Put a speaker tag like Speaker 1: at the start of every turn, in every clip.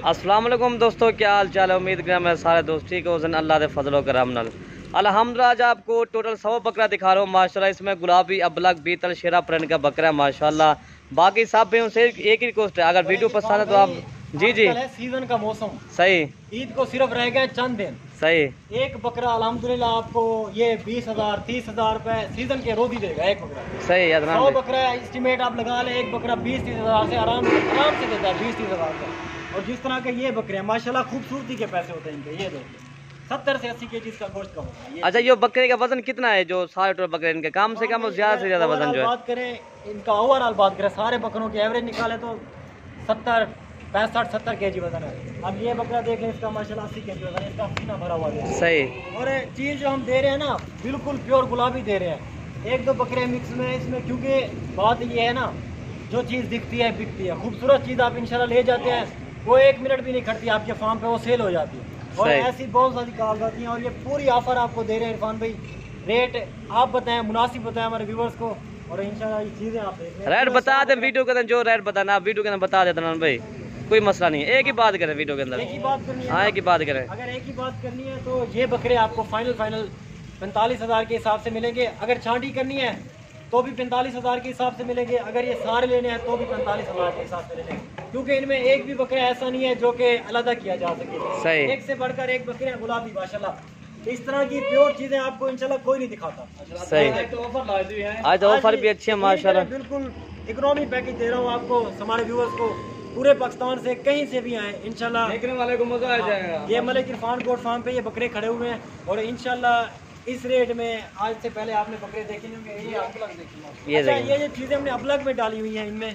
Speaker 1: अस्सलाम वालेकुम दोस्तों, क्या हाल चाल है। उम्मीद करें मेरे सारे दोस्त ठीक हो। अल्लाह के फजल करम नाल अल्हम्दुलिल्लाह। आज आपको टोटल 100 बकरा दिखा रहा हूँ माशाल्लाह। इसमें गुलाबी, अबलग, बीतल, शेरा प्रिंट का बकरा है माशाल्लाह। बाकी सब भाइयों से एक ही रिक्वेस्ट है, अगर वीडियो पसंद है तो आप जी
Speaker 2: सीजन का मौसम
Speaker 1: सही,
Speaker 2: ईद को सिर्फ रह गए चंद दिन।
Speaker 1: सही
Speaker 2: एक बकरा अल्हम्दुलिल्लाह आपको ये 20,000 30,000 रुपए सीजन के रोज ही देगा एक बकरा।
Speaker 1: सही है।
Speaker 2: 100 बकरा एस्टिमेट आप लगा ले, एक बकरा 20-30 हजार से आराम से देता है, 20-30 हजार का। और जिस तरह के ये बकरे हैं माशाल्लाह, खूबसूरती के पैसे होते हैं इनके। ये देखिए 70 से 80 केजी इसका गोश्त का होता है।
Speaker 1: अच्छा, ये बकरे का वजन कितना है जो सारे टोटल बकरे इनके? कम से कम और ज्यादा से ज्यादा वजन जो है,
Speaker 2: बात करें इनका ओवरऑल बात करें सारे बकरों की एवरेज निकाले तो 65-70 केजी वजन है। अब ये बकरा देख लें, इसका माशाल्लाह 80 केजी वजन है, इसका सीना भरा हुआ है।
Speaker 1: सही।
Speaker 2: और चीज़ जो हम दे रहे हैं ना, बिल्कुल प्योर गुलाबी दे रहे हैं। एक दो बकरे मिक्स में इसमें, क्योंकि बात ये है ना, जो चीज़ दिखती है बिकती है। खूबसूरत चीज़ आप इंशाल्लाह ले जाते हैं, वो 1 मिनट भी नहीं खड़ती आपके फार्म पे, वो सेल हो जाती है। और ऐसी बहुत सारी कॉल आती हैं। और ये पूरी ऑफर आपको दे रहे हैं इरफान भाई। रेट आप बताएं, मुनासिब बताएं हमारे व्यूवर्स को, और इंशाल्लाह ये चीज़ें आप देख लें।
Speaker 1: रेट बता दें वीडियो के अंदर, जो रेट बताना आप वीडियो के अंदर बता देते भाई, कोई मसला नहीं है। एक ही बात करें वीडियो के अंदर,
Speaker 2: एक ही बात करनी है।
Speaker 1: हाँ, एक ही बात करें।
Speaker 2: अगर एक ही बात करनी है तो ये बकरे आपको फाइनल 45,000 के हिसाब से मिलेंगे। अगर छांटी करनी है तो भी 45,000 के हिसाब से मिलेंगे। अगर ये सारे लेने हैं तो भी 45,000 के हिसाब से मिलेंगे, क्योंकि इनमें एक भी बकरा ऐसा नहीं है जो कि अलग किया जा सके।
Speaker 1: सही।
Speaker 2: एक से बढ़कर एक बकरे हैं गुलाबी माशाल्लाह। इस तरह की प्योर चीजें आपको इंशाल्लाह कोई नहीं दिखाता।
Speaker 1: सही। आज तो ऑफर भी अच्छी है माशाल्लाह।
Speaker 2: बिल्कुल इकोनॉमी पैकेज दे रहा हूँ आपको, हमारे व्यूअर्स को पूरे पाकिस्तान से कहीं से भी आए इंशाल्लाह
Speaker 1: देखने वाले को मजा आ जाएगा।
Speaker 2: ये मलिक इरफान गोट फार्म पे ये बकरे खड़े हुए हैं, और इंशाल्लाह इस रेट में आज से पहले आपने बकरे देखे होंगे। ये अबलग देखिए,
Speaker 1: ये
Speaker 2: अच्छा ये चीजें हमने अबलग में डाली हुई हैं इनमें।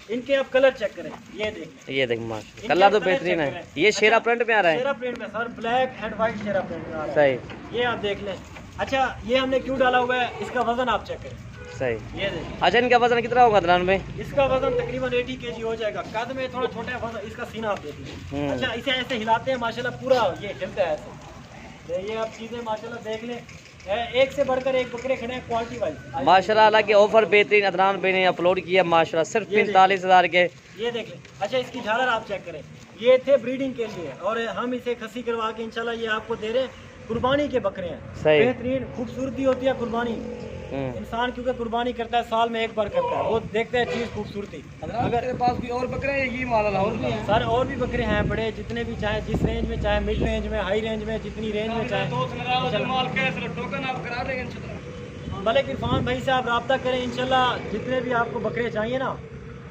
Speaker 2: इनके आप कलर चेक करें, ये देखें,
Speaker 1: ये देख माशाल्लाह, कलर तो बेहतरीन है। ये शेरा प्रिंट में आ रहा है,
Speaker 2: शेरा प्रिंट में sir, black and white Shera print में आ रहा है।
Speaker 1: सही।
Speaker 2: ये आप देख लें। अच्छा, ये हमने क्यों डाला हुआ है, इसका वजन आप चेक करें।
Speaker 1: सही।
Speaker 2: ये देखिए,
Speaker 1: अच्छा, इनका वजन कितना होगा अदनान भाई?
Speaker 2: इसका वजन तकरीबन 80 केजी हो जाएगा। कद में थोड़ा छोटा है वजन, इसका सीना आप देखिए। अच्छा, इसे ऐसे हिलाते हैं माशाल्लाह, पूरा ये हिलता है ऐसे। ये आप चीजें माशाल्लाह देख लें, एक से बढ़कर एक बकरे खड़े हैं क्वालिटी वाइज
Speaker 1: माशाल्लाह। हालांकि ऑफर बेहतरीन अदनान भाई ने अपलोड किया माशाल्लाह, सिर्फ 45,000 के।
Speaker 2: ये देख लें। अच्छा, इसकी झालर आप चेक करें, ये थे ब्रीडिंग के लिए, और हम इसे खसी करवा के इंशाल्लाह ये आपको दे रहे हैं। कुर्बानी के बकरे हैं, बेहतरीन खूबसूरती होती है कुर्बानी। इंसान क्योंकि कुर्बानी करता है, साल में एक बार करता है, वो देखते हैं चीज खूबसूरती। अगर तेरे पास कोई और बकरे हैं, ये माल और भी हैं सर, और भी बकरे हैं बड़े, जितने भी चाहे, जिस रेंज में चाहे, मिड रेंज में, हाई रेंज में, जितनी रेंज में चाहे। मलिक इरफान भाई से आप रब्ता करें, इंशाल्लाह जितने भी आपको बकरे चाहिए ना,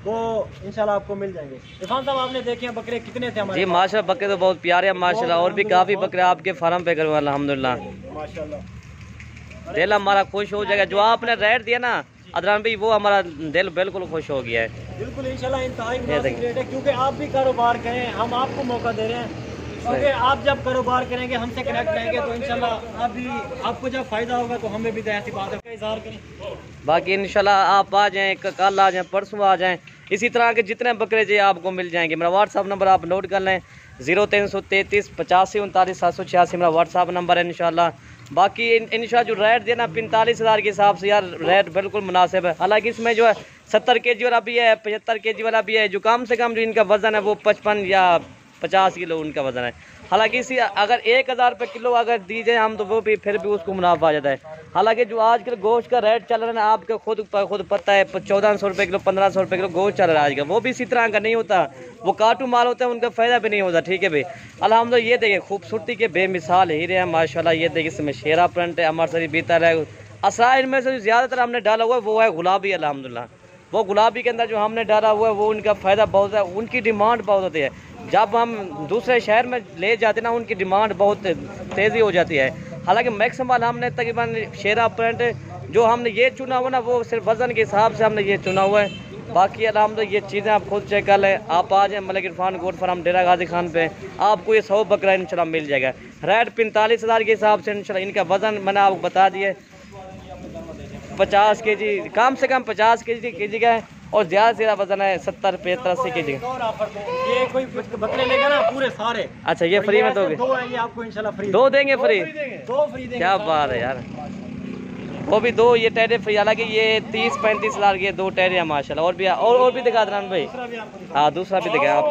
Speaker 2: वो इंशाल्लाह आपको मिल जाएंगे। इरफान साहब आपने देखे हैं बकरे कितने थे हमारे?
Speaker 1: जी माशाल्लाह, बकरे तो बहुत प्यारे हैं माशाल्लाह, और भी काफी बकरे आपके फार्म पे करूँ अल्हम्दुलिल्लाह
Speaker 2: माशाल्लाह।
Speaker 1: दिल हमारा खुश हो जाएगा। जो आपने रेट दिया ना अदनान भाई, वो हमारा दिल बिल्कुल खुश हो गया है।
Speaker 2: बिल्कुल इंशाल्लाह इंतहाई मुनासिब रेट है, क्योंकि आप भी कारोबार करें, हम आपको मौका दे रहे हैं। क्योंकि आप जब कारोबार करेंगे, हमसे कनेक्ट रहेंगे, तो इंशाल्लाह आप भी, आपको जब फायदा होगा तो हमें भी तो ऐसी बात है इज़हार करें।
Speaker 1: बाकी इंशाल्लाह आप आ जाएं, कल आ जाएं, परसों आ जाएं, इसी तरह के जितने बकरे चाहिए आपको मिल जाएंगे। मेरा व्हाट्सअप नंबर आप नोट कर लें, 0333 85 39 786 मेरा व्हाट्सअप नंबर है इंशाल्लाह। बाकी इंशाल्लाह जो रेट देना 45,000 के हिसाब से यार रेट बिल्कुल मुनासिब है। हालांकि इसमें जो है 70 केजी वाला भी है, 75 केजी वाला भी है। जो कम से कम जो इनका वज़न है वो 55 या 50 किलो उनका वज़न है। हालांकि इसी अगर 1,000 रुपये किलो अगर दी जाए हम, तो वो भी फिर भी उसको मुनाफा आ जाता है। हालांकि जो आजकल गोश्त का रेट चल रहा है ना, आपको खुद पता है, 1400 रुपये किलो, 1500 रुपये किलो गोश्त चल रहा है आजकल। वो भी इसी तरह का नहीं होता, वो काटू माल होता है, उनका फ़ायदा भी नहीं होता। ठीक है भाई, अल्हम्दुलिल्लाह। ये देखिए खूबसूरती के बेमिसाल हीरे हैं माशाल्लाह। ये देखिए इसमें शेरा प्रिंट है, अमरसरी बीतल है। असरा इनमें से ज़्यादातर हमने डाला हुआ है वो है गुलाबी अल्हम्दुलिल्लाह। वो गुलाबी के अंदर जो हमने डाला हुआ है वो उनका फ़ायदा बहुत है, उनकी डिमांड बहुत होती है। जब हम दूसरे शहर में ले जाते ना, उनकी डिमांड बहुत तेज़ी हो जाती है। हालांकि मैक्सिमम हमने तकरीबन शेरा प्रिंट जो हमने ये चुना हुआ ना, वो सिर्फ वज़न के हिसाब से हमने ये चुना हुआ है। बाकी अल्हम्दुलिल्लाह ये चीज़ें आप खुद चेक कर लें। आप आ जाएँ मलिक इरफान गोट फार्म डेरा गाजी खान पे, आपको ये 100 बकरा इंशाल्लाह मिल जाएगा। रेट 45,000 के हिसाब से इंशाल्लाह। इनका वज़न मैंने आपको बता दिए, 50 केजी, कम से कम 50 केजी का है, और ज़्यादा से ज़्यादा वजन है 70 75 80 केजी का।
Speaker 2: ये कोई बकरे लेगा ना पूरे सारे। अच्छा,
Speaker 1: ये फ्री में दोगे?
Speaker 2: 2 है ये आपको इंशाल्लाह फ्री।
Speaker 1: 2 देंगे फ्री?
Speaker 2: 2 फ्री देंगे।
Speaker 1: क्या बात है यार, वो भी 2 ये टैरे फ्री। हालांकि ये 30-35 लाख के 2 टैरे हैं माशाल्लाह। और भी दिखा दे भाई। हाँ, दूसरा भी दिखा आप।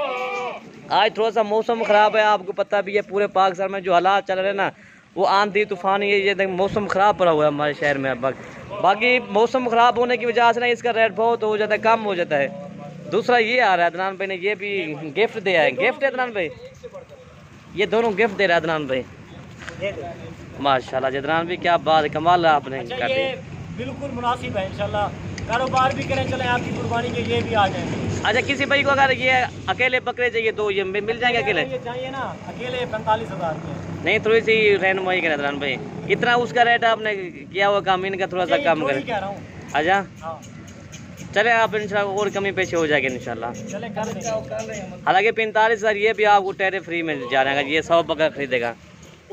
Speaker 1: आज थोड़ा सा मौसम ख़राब है, आपको पता भी है पूरे पाकिस्तान में जो हालात चल रहे हैं ना, वो आंधी तूफान ये मौसम ख़राब पड़ा हुआ है हमारे शहर में। बाकी मौसम ख़राब होने की वजह से ना इसका रेट बहुत हो जाता है, कम हो जाता है। दूसरा ये आ रहा है, अदनान भाई ने ये भी गिफ्ट दिया है। गिफ्ट है अदनान भाई, ये दोनों गिफ्ट दे रहे हैं अदनान भाई। माशाल्लाह अदनान भाई, क्या बात है, कमाल है आपने कर दी।
Speaker 2: बिल्कुल मुनासिब है, इंशाल्लाह कारोबार भी करें, चले आपकी कुर्बानी के ये भी आ जाएंगे।
Speaker 1: अच्छा, किसी भाई को अगर ये अकेले बकरे चाहिए तो ये मिल जाएंगे अकेले?
Speaker 2: ये चाहिए ना, अकेले 45,000 के।
Speaker 1: नहीं, थोड़ी सी रहनुमाई करें अदनान भाई, इतना उसका रेट आपने किया हुआ काम, इनका थोड़ा सा कम करें। अच्छा चले, आप इंशाल्लाह और कमी पेशी हो जाएगी इंशाल्लाह। हालांकि 45,000 ये भी आपको टेरे फ्री में जा रहा है, ये 100 बकरा खरीदेगा।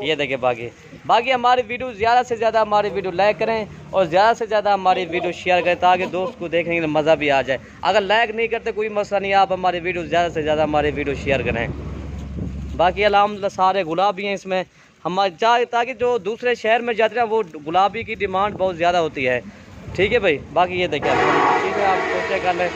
Speaker 1: ये देखिए बाकी हमारी वीडियो ज़्यादा से ज़्यादा हमारी वीडियो लाइक करें और ज़्यादा से ज़्यादा हमारी वीडियो शेयर करें, ताकि दोस्त को देखने में मज़ा भी आ जाए। अगर लाइक नहीं करते कोई मसला नहीं, आप हमारी वीडियो ज़्यादा से ज़्यादा हमारी वीडियो शेयर करें। बाकी अल्हम्दुलिल्लाह सारे गुलाबी हैं इसमें हमारे, ताकि जो दूसरे शहर में जाते हैं वो गुलाबी की डिमांड बहुत ज़्यादा होती है। ठीक है भाई, बाकी ये देखिए ठीक है, आप सोचे कर लें,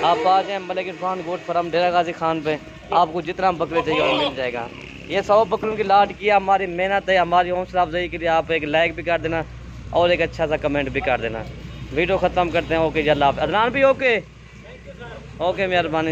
Speaker 1: आप आ जाएँ मलिक इरफान गोट फार्म डेरा गाजी खान पे, आपको जितना बकरे चाहिए वो मिल जाएगा। ये 100 बकरों की लाट किया, हमारी मेहनत है, हमारी हौसला अफजाई के लिए आप एक लाइक भी कर देना और एक अच्छा सा कमेंट भी कर देना। वीडियो ख़त्म करते हैं। ओके जी, अल्लाह हाफ़िज़। अदनान भी ओके मेहरबानी।